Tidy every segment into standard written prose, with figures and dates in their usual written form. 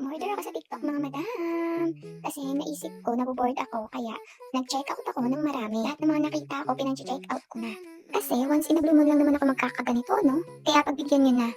Umorder ako sa TikTok mga madam. Kasi naisip ko, naboboard ako, kaya nag-check out ako ng marami. Lahat ng mga nakita ko, pinag-check out ko na. Kasi once in a blue moon lang naman ako magkakaganito, no? Kaya pagbigyan nyo na,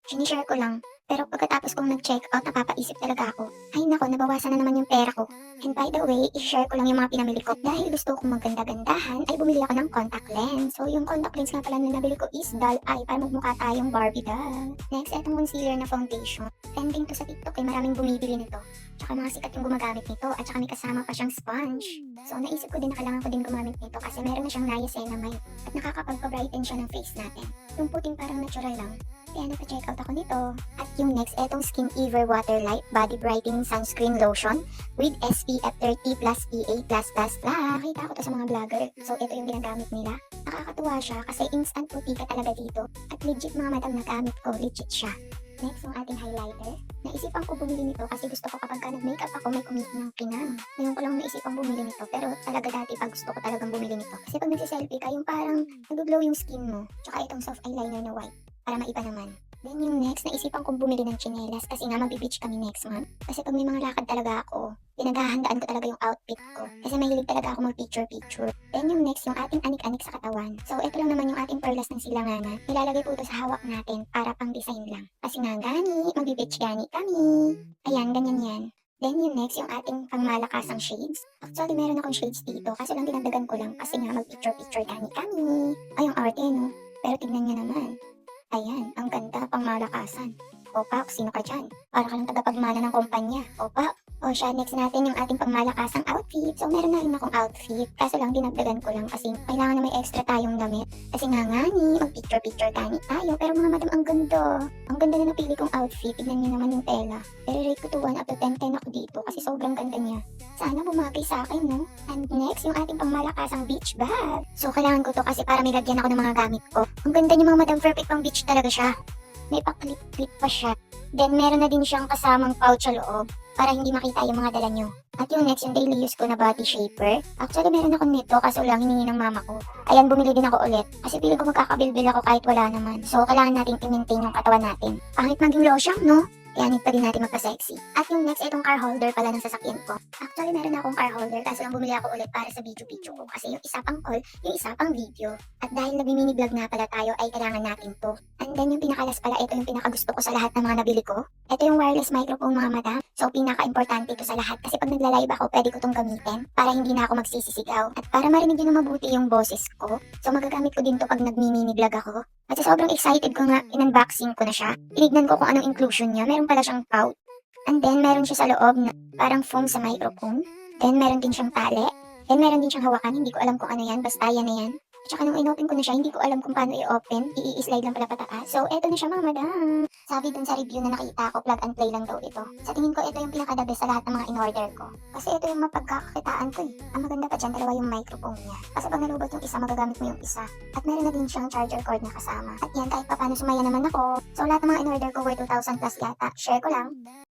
sinishare ko lang. Pero pagkatapos kong nag-check out, napapaisip talaga ako. Ay nako, nabawasan na naman yung pera ko. And by the way, i-share ko lang yung mga pinamili ko. Dahil gusto kong maganda-gandahan, ay bumili ako ng contact lens. So yung contact lens nga pala na nabili ko is doll eye para magmukha tayong Barbie doll. Next, etong concealer na foundation. Trending to sa TikTok ay maraming bumibili nito. Tsaka mga sikat yung gumagamit nito at tsaka may kasama pa siyang sponge. So naisip ko din na kailangan ko din gumamit nito kasi meron na siyang niacinamide at nakakapagpa-brighten siya ng face natin. Yung puting parang natural lang. Kaya napa-check out ako nito. At yung next, etong Skin Ever Water Light Body Brightening Sunscreen Lotion with SPF 30 plus PA+++. Nakita ko to sa mga vlogger. So ito yung ginagamit nila. Nakakatuwa siya kasi instant puti ka talaga dito. At legit mga madam na gamit ko, legit siya. Next, yung ating highlighter. Naisipan ko bumili nito kasi gusto ko kapag ka nag-makeup ako may kumit ng pinang. Ngayon ko lang naisipan bumili nito pero talaga dati pag gusto ko talagang bumili nito. Kasi pag nagsiselfie ka, yung parang nag-glow yung skin mo. Tsaka itong soft eyeliner na white para maiba naman. Then yung next, naisipan kong bumili ng tsinelas kasi nga magbe-beach kami next month. Kasi pag may mga lakad talaga ako, pinaghahandaan ko talaga yung outfit ko. Kasi mahilig talaga ako mag-picture-picture. Then yung next, yung ating anik-anik sa katawan. So ito lang naman yung ating perlas ng silanganan. Nilalagay po ito sa hawak natin para pang design lang. Kasi nga gani, magbe-beach gani kami. Ayan, ganyan yan. Then yung next, yung ating pangmalakasang shades. Actually, meron akong shades dito. Kasi lang dinagdagan ko lang kasi nga mag-picture-picture gani kami. Ay, yung arte, no? Pero tignan nyo naman. Ayan, ang ganda, pang malakasan. Opak, sino ka dyan? Para ka lang tagapagmana ng kumpanya. Opak. O siya, next natin yung ating pangmalakasang outfit. So, meron na rin akong outfit. Kaso lang, dinagdagan ko lang kasi kailangan na may extra tayong damit. Kasi nga ni, mag-picture-picture gani tayo. Pero mga madam, ang ganda. Ang ganda na napili kong outfit. Tignan niyo naman yung tela. Pero rate ko to 1 up to 10 ako dito kasi sobrang ganda niya. Sana bumagay sa akin, no? And next, yung ating pangmalakasang beach bag. So, kailangan ko to kasi para may lagyan ako ng mga gamit ko. Ang ganda niya mga madam, perfect pang beach talaga siya. May pa-clip-clip pa siya. Then, meron na din siyang kasamang pouch sa loob para hindi makita yung mga dala nyo. At yung next, yung daily use ko na body shaper. Actually, meron ako nito kaso lang hiningi ng mama ko. Ayan, bumili din ako ulit. Kasi feeling ko magkakabilbil ako kahit wala naman. So, kailangan natin i-maintain yung katawan natin. Pangit maging lotion, no? Kaya need pa din natin magpa-sexy. At yung next, itong car holder pala ng sasakyan ko. Actually, meron akong car holder kaso lang bumili ako ulit para sa video-video ko. Kasi yung isa pang call, yung isa pang video. At dahil nag-mini vlog na pala tayo, ay kailangan natin to. And then yung pinakalas pala, ito yung pinakagusto ko sa lahat ng mga nabili ko. Ito yung wireless microphone mga madam. So, pinaka-importante ito sa lahat. Kasi pag nagla-live ako, pwede ko itong gamitin. Para hindi na ako magsisisigaw. At para marinig nyo na mabuti yung boses ko. So, magagamit ko din to pag nag-mini vlog ako. At sobrang excited ko nga, in-unboxing ko na siya. Tinignan ko kung anong inclusion niya. Meron pala siyang pouch. And then, meron siya sa loob na parang foam sa microphone. Then, meron din siyang tali. Then, meron din siyang hawakan. Hindi ko alam kung ano yan. Basta yan na yan. At saka nung inopen ko na siya, hindi ko alam kung paano i-open. I-slide lang pala pataas. So, eto na siya mga madam. Sabi dun sa review na nakita ko, plug and play lang daw ito. Sa tingin ko, ito yung pinaka-the best sa lahat ng mga in-order ko. Kasi ito yung mapagkakakitaan ko eh. Ang maganda pa dyan, dalawa yung microphone niya. Kasi pag nalubot yung isa, magagamit mo yung isa. At meron na din siyang charger cord na kasama. At yan, kahit pa paano sumaya naman ako. So, lahat ng mga in-order ko worth 2,000 plus yata. Share ko lang.